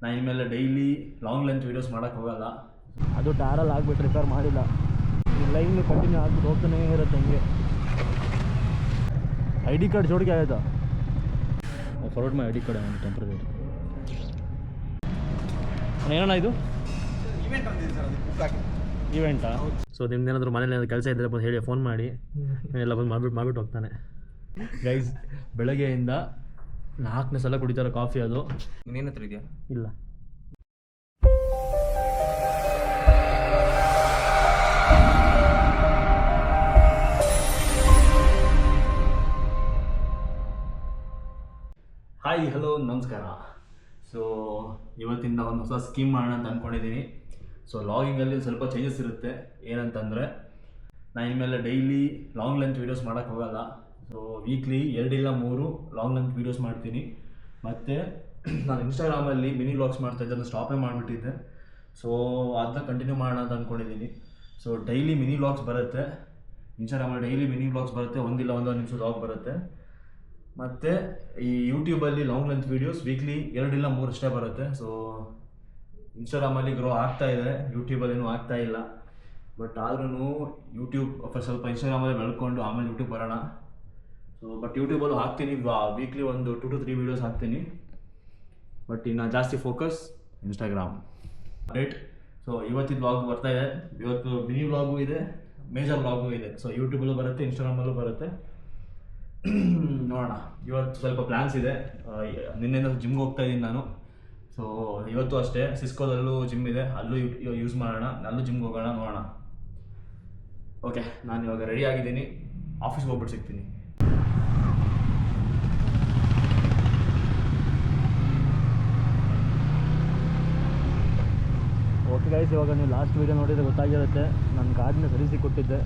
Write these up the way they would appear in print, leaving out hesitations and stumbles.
ನಾನು ಇನ್ಮೇಲೆ daily long length videos ಮಾಡೋಕ್ಕೆ ಹೋಗಲ್ಲ. ಅದು ಟಾರಲ್ಲಿ ಆಗಿಬಿಟ್ಟು ರಿಪೇರ್ ಮಾಡಿಲ್ಲ. ಈ ಲೈನ್ ಕಂಟಿನ್ಯೂ ಆಗ್ಬಿಟ್ಟು ಹೋಗ್ತಾನೇ ಇರುತ್ತೆ ಹಿಂಗೆ. ಐ ಡಿ ಕಾರ್ಡ್ ಜೋಡಿಗೆ ಆಯ್ತಾ? Forward my I D card ಒಂದು ಟೆಂಪ್ರರಿ. ಏನಣ್ಣ ಇದು ಇವೆಂಟಾ? ಸೊ ನಿಮ್ದೇನಾದರೂ ಮನೇಲಿ ಏನಾದರೂ ಕೆಲಸ ಇದ್ದರೆ ಬಂದು ಹೇಳಿ, ಫೋನ್ ಮಾಡಿ, ಎಲ್ಲ ಬಂದು ಮಾಡಿಬಿಟ್ಟು ಹೋಗ್ತಾನೆ. ಗೈಸ್, ಬೆಳಗ್ಗೆಯಿಂದ 4ನೇ ಸಲ ಕುಡಿತಾರೆ ಕಾಫಿ. ಅದು ಇನ್ನೇನ ಹತ್ರ ಇದೆಯಾ? ಇಲ್ಲ. ಹಾಯ್, ಹಲೋ, ನಮಸ್ಕಾರ. ಸೊ ಇವತ್ತಿಂದ ಒಂದು ಹೊಸ ಸ್ಕೀಮ್ ಮಾಡೋಣ ಅಂತ ಅಂದ್ಕೊಂಡಿದ್ದೀನಿ. ಸೊ ಲಾಗಿಂಗಲ್ಲಿ ಸ್ವಲ್ಪ ಚೇಂಜಸ್ ಇರುತ್ತೆ. ಏನಂತಂದರೆ, ನಾನು ಇನ್ಮೇಲೆ ಡೈಲಿ ಲಾಂಗ್ ಲೆಂತ್ ವೀಡಿಯೋಸ್ ಮಾಡೋಕ್ಕೆ ಹೋಗಲ್ಲ. ಸೊ ವೀಕ್ಲಿ 2 ಇಲ್ಲ 3 ಲಾಂಗ್ ಲೆಂತ್ ವೀಡಿಯೋಸ್ ಮಾಡ್ತೀನಿ. ಮತ್ತು ನಾನು ಇನ್ಸ್ಟಾಗ್ರಾಮಲ್ಲಿ ಮಿನಿ ವ್ಲಾಗ್ಸ್ ಮಾಡ್ತಾಯಿದ್ದೆ, ಅದನ್ನು ಸ್ಟಾಪೇ ಮಾಡಿಬಿಟ್ಟಿದ್ದೆ. ಸೊ ಅದನ್ನ ಕಂಟಿನ್ಯೂ ಮಾಡೋಣ ಅಂತ ಅಂದ್ಕೊಂಡಿದ್ದೀನಿ. ಸೊ ಡೈಲಿ ಮಿನಿ ವ್ಲಾಗ್ಸ್ ಬರುತ್ತೆ ಇನ್ಸ್ಟಾಗ್ರಾಮಲ್ಲಿ, ಡೈಲಿ ಮಿನಿ ವ್ಲಾಗ್ಸ್ ಬರುತ್ತೆ. ಒಂದಿಲ್ಲ 1 ನಿಮಿಷದ ವ್ಲಾಗ್ ಬರುತ್ತೆ. ಮತ್ತು ಈ ಯೂಟ್ಯೂಬಲ್ಲಿ ಲಾಂಗ್ ಲೆಂತ್ ವೀಡಿಯೋಸ್ ವೀಕ್ಲಿ 2 ಇಲ್ಲ 3 ಅಷ್ಟೇ ಬರುತ್ತೆ. ಸೊ ಇನ್ಸ್ಟಾಗ್ರಾಮಲ್ಲಿ ಗ್ರೋ ಆಗ್ತಾ ಇದೆ, ಯೂಟ್ಯೂಬಲ್ಲೇನೂ ಆಗ್ತಾ ಇಲ್ಲ. ಬಟ್ ಆದ್ರೂ ಯೂಟ್ಯೂಬ್ ಸ್ವಲ್ಪ ಇನ್ಸ್ಟಾಗ್ರಾಮಲ್ಲಿ ಬೆಳ್ಕೊಂಡು ಆಮೇಲೆ ಯೂಟ್ಯೂಬ್ ಬರೋಣ. ಸೊ ಬಟ್ ಯೂಟ್ಯೂಬಲ್ಲೂ ಹಾಕ್ತೀನಿ, ವೀಕ್ಲಿ ಒಂದು 2 to 3 ವೀಡಿಯೋಸ್ ಹಾಕ್ತೀನಿ. ಬಟ್ ಇನ್ನು ಜಾಸ್ತಿ ಫೋಕಸ್ ಇನ್ಸ್ಟಾಗ್ರಾಮ್ ಅಪ್ಡೇಟ್. ಸೊ ಇವತ್ತಿನ ವ್ಲಾಗ್ ಬರ್ತಾಯಿದೆ. ಇವತ್ತು ಮಿನಿ ವ್ಲಾಗು ಇದೆ, ಮೇಜರ್ ವ್ಲಾಗು ಇದೆ. ಸೊ ಯೂಟ್ಯೂಬಲ್ಲೂ ಬರುತ್ತೆ, ಇನ್ಸ್ಟಾಗ್ರಾಮಲ್ಲೂ ಬರುತ್ತೆ. ನೋಡೋಣ. ಇವತ್ತು ಸ್ವಲ್ಪ ಪ್ಲ್ಯಾನ್ಸ್ ಇದೆ. ನಿನ್ನೆಯಿಂದ ಜಿಮ್ಗೆ ಹೋಗ್ತಾ ಇದ್ದೀನಿ ನಾನು. ಸೊ ಇವತ್ತು ಅಷ್ಟೇ ಸಿಸ್ಕೋದಲ್ಲೂ ಜಿಮ್ ಇದೆ, ಅಲ್ಲೂ ಯೂಸ್ ಮಾಡೋಣ, ಅಲ್ಲೂ ಜಿಮ್ಗೆ ಹೋಗೋಣ, ನೋಡೋಣ. ಓಕೆ, ನಾನು ಇವಾಗ ರೆಡಿ ಆಗಿದ್ದೀನಿ, ಆಫೀಸ್ಗೆ ಹೋಗ್ಬಿಟ್ಟು ಸಿಗ್ತೀನಿ. ಓಕೆ ಗೈಸ್, ಇವಾಗ ನೀವು ಲಾಸ್ಟ್ ವೀಡಿಯೋ ನೋಡಿದರೆ ಗೊತ್ತಾಗಿರುತ್ತೆ, ನನ್ನ ಗಾಡಿನ ಸರಿಸಿ ಕೊಟ್ಟಿದ್ದೆ.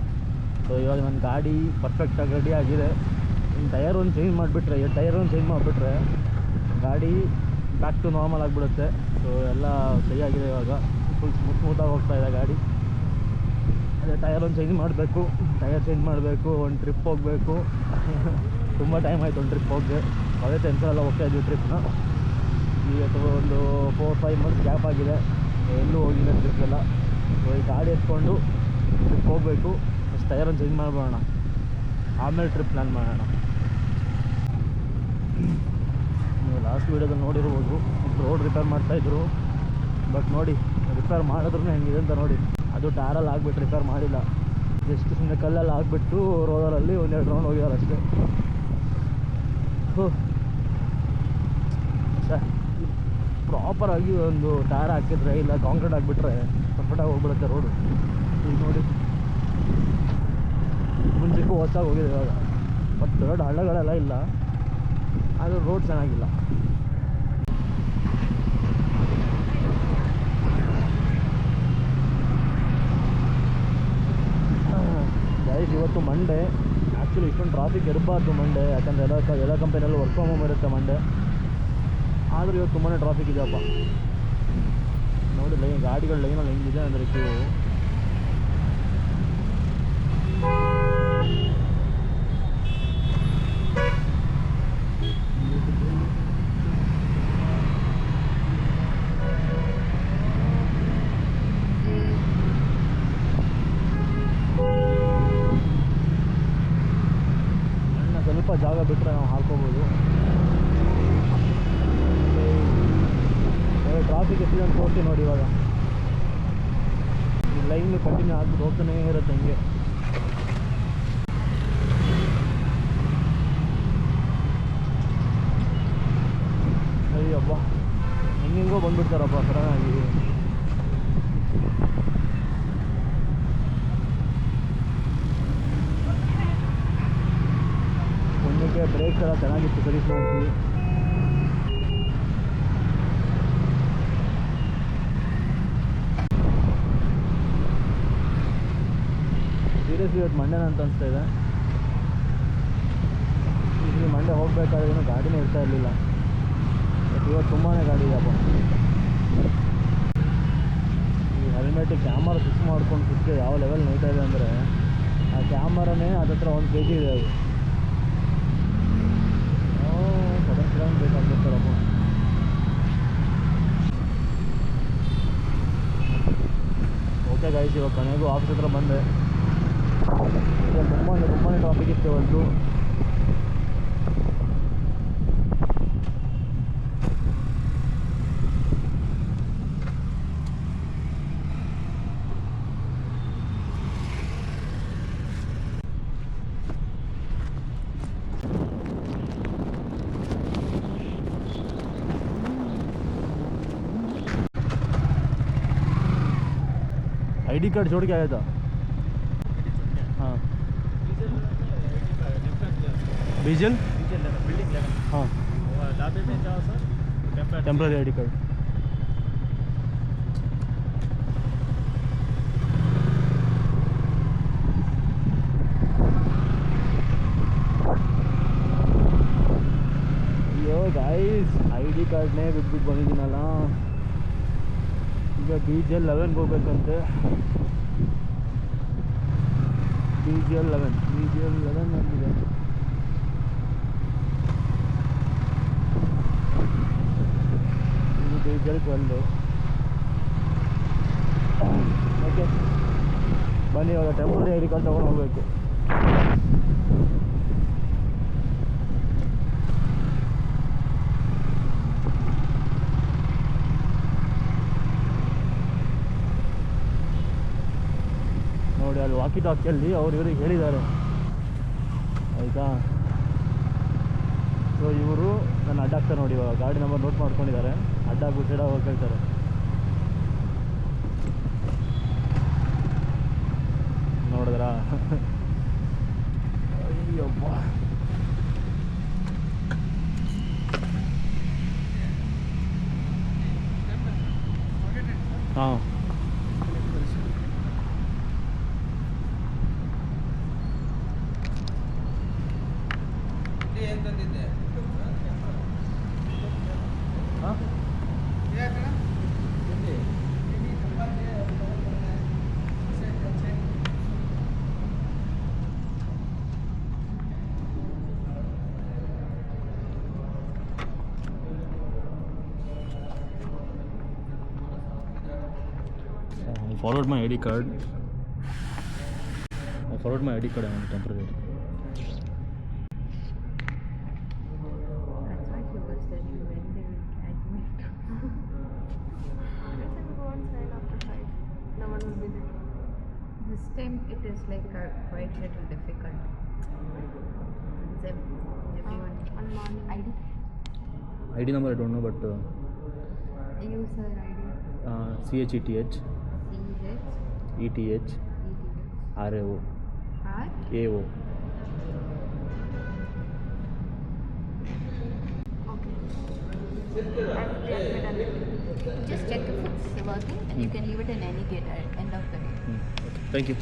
ಸೊ ಇವಾಗ ನನ್ನ ಗಾಡಿ ಪರ್ಫೆಕ್ಟಾಗಿ ರೆಡಿ ಆಗಿದೆ. ಇನ್ನು ಟೈರ್ ಒಂದು ಚೇಂಜ್ ಮಾಡಿಬಿಟ್ರೆ ಗಾಡಿ ಬ್ಯಾಕ್ ಟು ನಾರ್ಮಲ್ ಆಗಿಬಿಡುತ್ತೆ. ಸೊ ಎಲ್ಲ ಸರಿ ಆಗಿದೆ, ಇವಾಗ ಫುಲ್ ಸ್ಮೂತಾಗಿ ಹೋಗ್ತಾ ಇದೆ ಗಾಡಿ. ಅದೇ ಟೈರ್ ಒಂದು ಚೇಂಜ್ ಮಾಡಬೇಕು, ಒಂದು ಟ್ರಿಪ್ ಹೋಗಬೇಕು. ತುಂಬ ಟೈಮ್ ಆಯಿತು ಒಂದು ಟ್ರಿಪ್ ಹೋಗಿ. ಅದೇ ಟೆನ್ಷನೆಲ್ಲ ಹೋಗ್ತಾ ಇದ್ವಿ ಟ್ರಿಪ್ನ. ಇವತ್ತು ಒಂದು 4-5 ಮಂತ್ಸ್ ಗ್ಯಾಪ್ ಆಗಿದೆ, ಎಲ್ಲೂ ಹೋಗಿಲ್ಲ ಟ್ರಿಪ್ಗೆಲ್ಲ. ಸೊ ಈ ಗಾಡಿ ಎತ್ಕೊಂಡು ಟ್ರಿಪ್ ಹೋಗಬೇಕು. ಫಸ್ಟ್ ಟೈರ್ ಒಂದು ಚೇಂಜ್ ಮಾಡ್ಬೋಣ, ಆಮೇಲೆ ಟ್ರಿಪ್ ಪ್ಲ್ಯಾನ್ ಮಾಡೋಣ. ನೀವು ಲಾಸ್ಟ್ ವೀಡಿಯೋದಲ್ಲಿ ನೋಡಿರ್ಬೋದು, ರೋಡ್ ರಿಪೇರ್ ಮಾಡ್ತಾಯಿದ್ರು. ಬಟ್ ನೋಡಿ, ರಿಪೇರ್ ಮಾಡಿದ್ರೂ ಹೆಂಗಿದೆ ಅಂತ ನೋಡಿ. ಅದು ಟಾರಲ್ಲಿ ಆಗಿಬಿಟ್ಟು ರಿಪೇರ್ ಮಾಡಿಲ್ಲ, ಜಸ್ಟ್ ಸುಮ್ಮನೆ ಕಲ್ಲಲ್ಲಿ ಆಗಿಬಿಟ್ಟು ರೋಡಲ್ಲಿ 1-2 ರೌಂಡ್ ಹೋಗಿದ್ದಾರೆ ಅಷ್ಟೇ. ಪ್ರಾಪರಾಗಿ ಒಂದು ಟಾರ್ ಹಾಕಿದ್ರೆ ಇಲ್ಲ ಕಾಂಕ್ರೀಟ್ ಆಗಿಬಿಟ್ರೆ ಪರ್ಫೆಕ್ಟಾಗಿ ಹೋಗ್ಬಿಡುತ್ತೆ ರೋಡು. ಈಗ ನೋಡಿ, ಮುಂಚೆಗೂ ಹೊಸಾಗಿ ಹೋಗಿದೆ ಇವಾಗ. ಬಟ್ ದೊಡ್ಡ ಹಳ್ಳಗಳೆಲ್ಲ ಇಲ್ಲ, ಆದರೆ ರೋಡ್ ಚೆನ್ನಾಗಿಲ್ಲ. ಗೈಸ್, ಇವತ್ತು ಮಂಡೇ. ಆ್ಯಕ್ಚುಲಿ ಇಷ್ಟೊಂದು ಟ್ರಾಫಿಕ್ ಇರಬಾರ್ದು ಮಂಡೇ, ಯಾಕಂದರೆ ಎಲ್ಲ ಕಂಪನಿಯಲ್ಲೂ ವರ್ಕ್ ಫ್ರಮ್ ಹೋಮ್ ಇರುತ್ತೆ ಮಂಡೇ. ಆದರೂ ಇವತ್ತು ತುಂಬಾ ಟ್ರಾಫಿಕ್ ಇದೆಯಪ್ಪ. ನೋಡಿ ಗಾಡಿಗಳ ಲೈನಲ್ಲಿ ಹೆಂಗಿದೆ ಅಂದರೆ ಕ್ಯೂ. ಸ್ವಲ್ಪ ಜಾಗ ಬಿಟ್ಟರೆ ನಾವು ಹಾಕೋಬೋದು. ಟ್ರಾಫಿಕ್ ಎಷ್ಟಿದೆ ಅಂತ ತೋರಿಸಿ ನೋಡಿ. ಇವಾಗ ಈ ಲೈನ್ ಕಂಟಿನ್ಯೂ ಆಗ್ಬಿಟ್ಟು ಹೋಗ್ತಾನೇ ಇರುತ್ತೆ ಹಿಂಗೆ. ಅಯ್ಯಬ್ಬ, ಹೆಂಗೆಂಗೋ ಬಂದ್ಬಿಡ್ತಾರಪ್ಪ ಸಡನ್ನಾಗಿ. ಒಂದಕ್ಕೆ ಬ್ರೇಕ್ಸ್ ಎಲ್ಲ ಚೆನ್ನಾಗಿತ್ತು ಸರಿಸ್ಕೊಂಡು. ಸೀರಿಯಸ್ಲಿ ಇವತ್ತು ಮಂಡೇನ ಅಂತ ಅನಿಸ್ತಾ ಇದೆ. ಇಲ್ಲಿ ಮಂಡೇ ಹೋಗಬೇಕಾದ್ರೆ ಏನೂ ಗಾಡಿನೇ ಇರ್ತಾ ಇರಲಿಲ್ಲ. ಬಟ್ ಇವತ್ತು ತುಂಬಾ ಗಾಡಿ ಇದೆಯಪ್ಪ. ಈ ಹೆಲ್ಮೆಟಿಗೆ ಕ್ಯಾಮರಾ ಫಿಕ್ಸ್ ಮಾಡ್ಕೊಂಡು ಫಿಕ್ಸ್ ಯಾವ ಲೆವೆಲ್ ನೋಯ್ತಾ ಇದೆ ಅಂದರೆ, ಆ ಕ್ಯಾಮರಾನೇ ಅದತ್ರ 1 kg ಇದೆ. ಅದು ಸಡನ್ ಬೇಕಾಗ್ತಿರ್ತಾರಪ್ಪ. ಓಕೆ ಗೈಸ್, ಇವಾಗ ಕೊನೆಗೂ ಆಫೀಸ್ ಹತ್ರ ಬಂದೆ. ತುಂಬಾ ಟ್ರಾಫಿಕ್ ಇತ್ತು ಇವತ್ತು. ID कार्ड छोड़ के आया था. हाँ डीजल बिल्डिंग 11 हाँ लाबे में जाओ सर, टेम्पररी ID कार्ड. ಅಯ್ಯೋ ಗಾಯ್ಸ್, ID ಕಾರ್ಡ್ನೇ ಬಿಟ್ಬಿಟ್ಟು ಬಂದಿದ್ದೀನಲ್ಲ. ಈಗ BGL 11 ಹೋಗ್ಬೇಕಂತೆ. BGL 11 ಅಂತಿದೆ. ಇದು BGL 12. ಓಕೆ ಬನ್ನಿ, ಇವಾಗ ಟೆಂಪರರಿ ID ಕಾರ್ಡ್ ತೊಗೊಂಡು ಹೋಗಬೇಕು. ನೋಡಿ ಅಲ್ಲಿ ವಾಕಿ ಟಾಕಿಯಲ್ಲಿ ಅವ್ರು ಇವ್ರಿಗೆ ಹೇಳಿದ್ದಾರೆ ಆಯಿತಾ. ಸೊ ಇವರು ನನ್ನ ಅಡ್ಡಾಗ್ತಾರೆ ನೋಡಿ, ಇವಾಗ ಗಾಡಿ ನಂಬರ್ ನೋಟ್ ಮಾಡ್ಕೊಂಡಿದ್ದಾರೆ. ಅಡ್ಡಾಗ್ಬಿಟ್ಟು ಸೈಡಾಗಿ ಹೋಗಿ ಹೇಳ್ತಾರೆ. ನೋಡಿದ್ರಾ? ಅಯ್ಯಪ್ಪ. ಹಾಂ I forward my ID card. I forward my ID card. I want temporary. That's why she was telling me when they will catch me. I said go on side after 5. No one will be there. This time it is like a quite little difficult. Everyone on morning ID. ID number I don't know, but User ID. CHETH ETH RAO AO. Okay. Just check if it's working and you can leave it in any gate at end of the day. Okay. Thank you.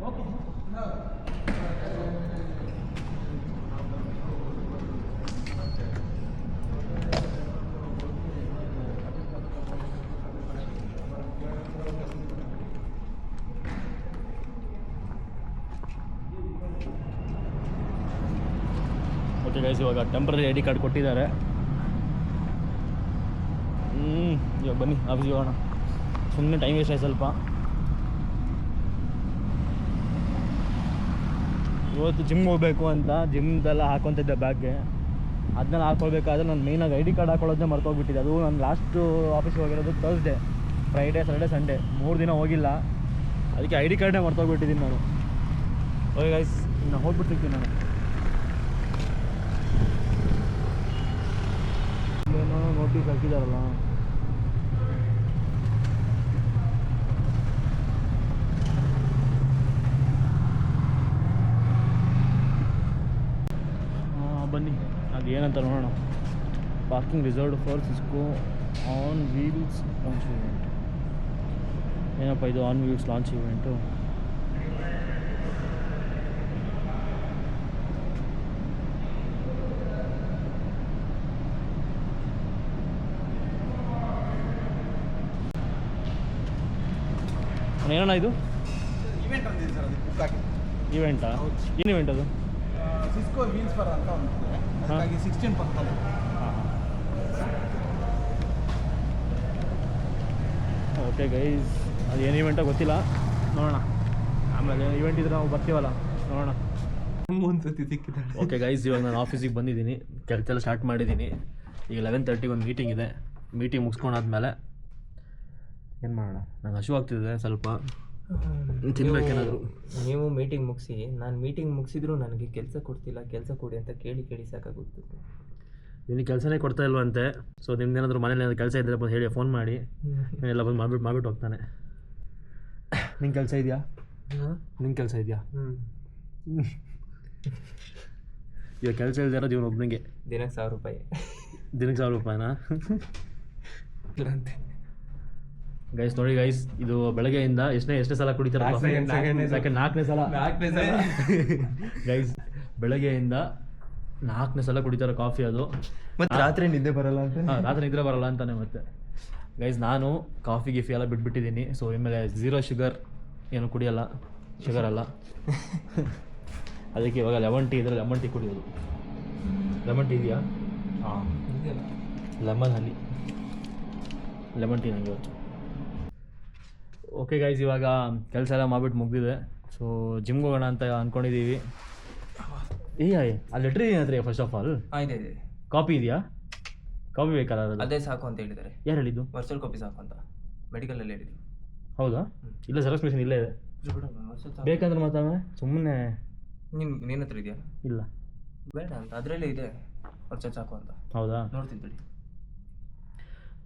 Welcome. Okay guys, ಇವಾಗ temporary ID card ಕೊಟ್ಟಿದ್ದಾರೆ. ಇವಾಗ ಬನ್ನಿ ಆಫೀಸ್ಗೆ ಹೋಗೋಣ. ಸುಮ್ಮನೆ time waste ಆಯ್ತು ಸ್ವಲ್ಪ. ಇವತ್ತು ಜಿಮ್ ಹೋಗಬೇಕು ಅಂತ ಜಿಮ್ದೆಲ್ಲ ಹಾಕೊತಿದ್ದೆ ಬ್ಯಾಗ್ಗೆ. ಅದನ್ನೆಲ್ಲ ಹಾಕ್ಕೊಳ್ಬೇಕಾದ್ರೆ ನಾನು ಮೇಯ್ನಾಗಿ ID ಕಾರ್ಡ್ ಹಾಕೊಳ್ಳೋದನ್ನೇ ಮರ್ತೋಗ್ಬಿಟ್ಟಿದ್ದೆ. ಅದು ನಾನು ಲಾಸ್ಟು ಆಫೀಸ್ಗೆ ಹೋಗಿರೋದು ಥರ್ಸ್ಡೇ, ಫ್ರೈಡೇ, ಸಾಟರ್ಡೆ, ಸಂಡೇ 3 ದಿನ ಹೋಗಿಲ್ಲ. ಅದಕ್ಕೆ ID ಕಾರ್ಡೇ ಮರ್ತೋಗ್ಬಿಟ್ಟಿದ್ದೀನಿ ನಾನು. ಓಕೆ ಗೈಸ್, ಇನ್ನು ಹೋಗ್ಬಿಟ್ಟಿರ್ತೀನಿ ನಾನು. ಏನೋ ನೋಟಿಸ್ ಹಾಕಿದಾರಲ್ಲ. ಬನ್ನಿ ಅದು ಏನಂತ ನೋಡೋಣ. Parking reserved for Cisco on wheels launch event. ಏನಪ್ಪ ಇದು ಆನ್ ವೀಲ್ಸ್ ಲಾಂಚ್ ಇವೆಂಟು? ಏನಣ್ಣ ಇದು? ಇವೆಂಟ್ ಅಂದಿದೆ ಸರ್, ಅದಕ್ಕೆ ಬುಕ್ ಆಗಿ. ಇವೆಂಟಾ? ಏನು ಇವೆಂಟ್ ಅದು? ಸಿಸ್ಕೋ ವೀಲ್ಸ್ ಫರ್ ಅಂತ ಒಂದು ಅದಕ್ಕಾಗಿ 16 ಪಕ್ಕದಲ್ಲಿ. ಹಾಂ ಹಾಂ ಓಕೆ ಗೈಸ್, ಅದು ಏನು ಈವೆಂಟೋ ಗೊತ್ತಿಲ್ಲ, ನೋಡೋಣ. ಆಮೇಲೆ ಈವೆಂಟ್ ಇದ್ರೆ ನಾವು ಬರ್ತೀವಲ್ಲ, ನೋಡೋಣ. ಓಕೆ ಗೈಸ್, ಇವಾಗ ನಾನು ಆಫೀಸಿಗೆ ಬಂದಿದ್ದೀನಿ, ಕೆಲಸ ಎಲ್ಲ ಸ್ಟಾರ್ಟ್ ಮಾಡಿದ್ದೀನಿ. ಈಗ 11:30 ಒಂದು ಮೀಟಿಂಗ್ ಇದೆ. ಮೀಟಿಂಗ್ ಮುಗಿಸ್ಕೊಂಡಾದ್ಮೇಲೆ ಏನು ಮಾಡೋಣ, ನಂಗೆ ಹಶು ಆಗ್ತಿದೆ ಸ್ವಲ್ಪ, ತಿನ್ಬೇಕೇನಾದರೂ. ನೀವು ಮೀಟಿಂಗ್ ಮುಗಿಸಿ, ನಾನು ಮೀಟಿಂಗ್ ಮುಗಿಸಿದ್ರು ನನಗೆ ಕೆಲಸ ಕೊಡ್ತಿಲ್ಲ, ಕೆಲಸ ಕೊಡಿ ಅಂತ ಕೇಳಿ ಸಾಕಾಗುತ್ತೆ. ನಿನಗೆ ಕೆಲಸನೇ ಕೊಡ್ತಾ ಇಲ್ವಂತೆ. ಸೊ ನಿಮ್ದೇನಾದರೂ ಮನೇಲಿ ಏನಾದ್ರು ಕೆಲಸ ಇದ್ದರೆ ಬಂದು ಹೇಳಿ, ಫೋನ್ ಮಾಡಿ, ಎಲ್ಲ ಬಂದು ಮಾಡಿಬಿಟ್ಟು ಹೋಗ್ತಾನೆ. ನಿಂಗೆ ಕೆಲಸ ಇದೆಯಾ? ನಿಂಗೆ ಕೆಲಸ ಇದೆಯಾ? ಇವಾಗ ಕೆಲಸ ಇಲ್ಲದೆ ಇರೋದು ಇವನು ಒಬ್ಬನಿಗೆ. ದಿನಕ್ಕೆ 1,000 ರೂಪಾಯಿ. ದಿನಕ್ಕೆ 1,000 ರೂಪಾಯಿನಾ? ಗೈಸ್ ನೋಡಿ ಗೈಸ್, ಇದು ಬೆಳಗ್ಗೆಯಿಂದ ಎಷ್ಟನೇ ಸಲ ಕುಡಿತಾರೆ? 4ನೇ ಸಲ. ಗೈಸ್ ಬೆಳಗ್ಗೆಯಿಂದ 4ನೇ ಸಲ ಕುಡಿತಾರೆ ಕಾಫಿ. ಅದು ಮತ್ತೆ ರಾತ್ರಿ ನಿದ್ದೆ ಬರಲ್ಲ ಅಂತ. ರಾತ್ರಿ ನಿದ್ರೆ ಬರಲ್ಲ ಅಂತಾನೆ. ಮತ್ತೆ ಗೈಸ್ ನಾನು ಕಾಫಿ ಗಿಫಿ ಎಲ್ಲ ಬಿಟ್ಬಿಟ್ಟಿದ್ದೀನಿ. ಸೊ ಇನ್ಮೇಲೆ 0 ಶುಗರ್ ಏನು ಕುಡಿಯಲ್ಲ, ಶುಗರ್ ಅಲ್ಲ. ಅದಕ್ಕೆ ಇವಾಗ ಲೆಮನ್ ಟೀ ಇದ್ರೆ ಲೆಮನ್ ಟೀ ಕುಡಿಯೋದು. ಲೆಮನ್ ಟೀ ಇದೆಯಾ? ಹಾಂ, ಲೆಮನ್ ಹನಿ ಲೆಮನ್ ಟೀ ನನಗೆ ಇವತ್ತು. ಓಕೆ ಗೈಸ್, ಇವಾಗ ಕೆಲಸ ಎಲ್ಲ ಮಾಡಿಬಿಟ್ಟು ಮುಗಿದಿದೆ. ಸೊ ಜಿಮ್ಗೆ ಹೋಗೋಣ ಅಂತ ಅಂದ್ಕೊಂಡಿದ್ದೀವಿ. ಆ ಲೆಟ್ರ್ ಏನಾದ್ರೆ ಫಸ್ಟ್ ಆಫ್ ಆಲ್ ಇದೆ ಕಾಪಿ ಇದೆಯಾ? ಕಾಪಿ ಬೇಕಲ್ಲ? ಅದೇ ಸಾಕು ಅಂತ ಹೇಳಿದ್ದಾರೆ. ಯಾರು ಹೇಳಿದ್ದು? ವರ್ಚುವಲ್ ಕಾಪಿ ಸಾಕು ಅಂತ ಮೆಡಿಕಲಲ್ಲಿ ಹೇಳಿದ್ರು. ಹೌದಾ? ಇಲ್ಲ, ಜೆರಾಕ್ಸ್ ಮಿಷನ್ ಇಲ್ಲೇ ಇದೆ. ಬೇಕಂದ್ರೆ ಮಾತಾಡ, ಸುಮ್ಮನೆ. ನಿನ್ನ ಹತ್ರ ಇದೆಯಾ? ಇಲ್ಲ, ಬೇಡ ಅಂತ ಅದರಲ್ಲೇ ಇದೆ, ವರ್ಚುವಲ್ ಸಾಕು ಅಂತ. ಹೌದಾ? ನೋಡ್ತೀನಿ ಬಿಡಿ.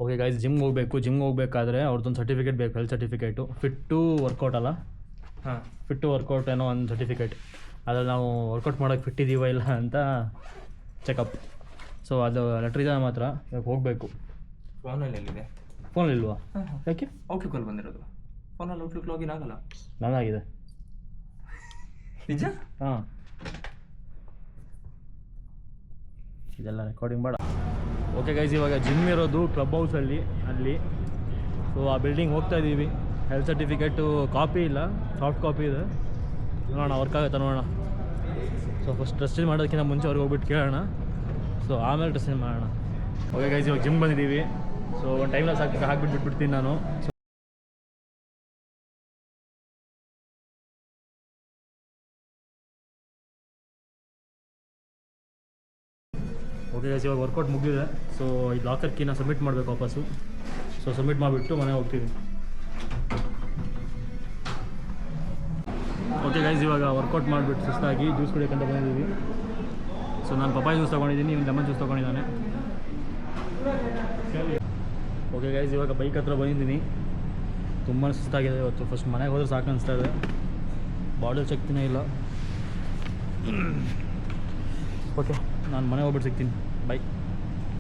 ಓಕೆ ಗೈಸ್, ಜಿಮ್ಗೆ ಹೋಗಬೇಕು. ಜಿಮ್ಗೆ ಹೋಗ್ಬೇಕಾದ್ರೆ ಅವ್ರದ್ದೊಂದು ಸರ್ಟಿಫಿಕೇಟ್ ಬೇಕು, health certificate. Fit to workout ಅಲ್ಲ, ಹಾಂ, ಫಿಟ್ ಟು ವರ್ಕೌಟ್ ಏನೋ ಒಂದು ಸರ್ಟಿಫಿಕೇಟ್. ಅದ್ರಲ್ಲಿ ನಾವು ವರ್ಕೌಟ್ ಮಾಡೋಕ್ಕೆ ಫಿಟ್ ಇದೀವ ಇಲ್ಲ ಅಂತ ಚೆಕಪ್. ಸೊ ಅದು ಲೆಟ್ರ್ ಇದೆ ಮಾತ್ರ. ಇವಾಗ ಹೋಗಬೇಕು. ಫೋನಲ್ಲಿ ಎಲ್ಲಿದೆ? ಫೋನಲ್ಲಿ ಇಲ್ವಾ? ಯಾಕೆ? ಔಟ್ಲುಕ್ಕಲ್ಲಿ ಬಂದಿರೋದು. ಫೋನಲ್ಲಿ ಔಟ್ಲುಕ್ ಲಾಗಿನ್ ಆಗಲ್ಲ. ನಾನಾಗಿದೆ. ನಿಜ? ಹಾಂ, ಇದೆಲ್ಲ ರೆಕಾರ್ಡಿಂಗ್ ಬೇಡ. ಓಕೆ ಗೈಸ್, ಇವಾಗ ಜಿಮ್ ಇರೋದು ಕ್ಲಬ್ ಹೌಸಲ್ಲಿ, ಅಲ್ಲಿ. ಸೊ ಆ ಬಿಲ್ಡಿಂಗ್ ಹೋಗ್ತಾ ಇದ್ದೀವಿ. ಹೆಲ್ತ್ ಸರ್ಟಿಫಿಕೇಟು ಕಾಪಿ ಇಲ್ಲ, ಸಾಫ್ಟ್ ಕಾಪಿ ಇದೆ. ನೋಡೋಣ ವರ್ಕ್ ಆಗುತ್ತೆ, ನೋಡೋಣ. ಸೊ ಫಸ್ಟ್ ಡ್ರೆಸ್ ಚೇಂಜ್ ಮಾಡೋದಕ್ಕಿಂತ ಮುಂಚೆ ಅವ್ರಿಗೆ ಹೋಗ್ಬಿಟ್ಟು ಕೇಳೋಣ. ಸೊ ಆಮೇಲೆ ಡ್ರೆಸ್ ಚೇಂಜ್ ಮಾಡೋಣ. ಓಕೆ ಗೈಸ್, ಇವಾಗ ಜಿಮ್ ಬಂದಿದ್ದೀವಿ. ಸೊ ಒಂದು ಟೈಮ್ಲೆಸ್ ಬಿಟ್ಬಿಡ್ತೀನಿ ನಾನು. ಓಕೆ ಗೈಸ್, ಇವಾಗ ವರ್ಕೌಟ್ ಮುಗಿದಿದೆ. ಸೊ ಈ ಲಾಕರ್ ಕೀನ ಸಬ್ಮಿಟ್ ಮಾಡಬೇಕು ವಾಪಸ್ಸು. ಸೊ ಸಬ್ಮಿಟ್ ಮಾಡಿಬಿಟ್ಟು ಮನೆಗೆ ಹೋಗ್ತೀವಿ. ಓಕೆ ಗೈಸ್, ಇವಾಗ ವರ್ಕೌಟ್ ಮಾಡಿಬಿಟ್ಟು ಸುಸ್ತಾಗಿ ಜ್ಯೂಸ್ ಕುಡಿಯೋಕ್ಕಂತ ಬಂದಿದ್ದೀವಿ. ಸೊ ನಾನು ಪಪಾಯ ಜ್ಯೂಸ್ ತೊಗೊಂಡಿದ್ದೀನಿ, ಇವ್ನು ಲೆಮನ್ ಜ್ಯೂಸ್ ತೊಗೊಂಡಿದ್ದಾನೆ. ಓಕೆ ಗೈಸ್, ಇವಾಗ ಬೈಕ್ ಹತ್ರ ಬಂದಿದ್ದೀನಿ. ತುಂಬ ಸುಸ್ತಾಗಿದೆ ಇವತ್ತು. ಫಸ್ಟ್ ಮನೆಗೆ ಹೋದ್ರೆ ಸಾಕು ಅನಿಸ್ತಾ ಇದೆ, ಬಾಡಿ ಶಕ್ತಿನೇ ಇಲ್ಲ. ಓಕೆ, ನಾನು ಮನೆಗೆ ಹೋಗ್ಬಿಟ್ಟು ಸಿಗ್ತೀನಿ. ಬೈ.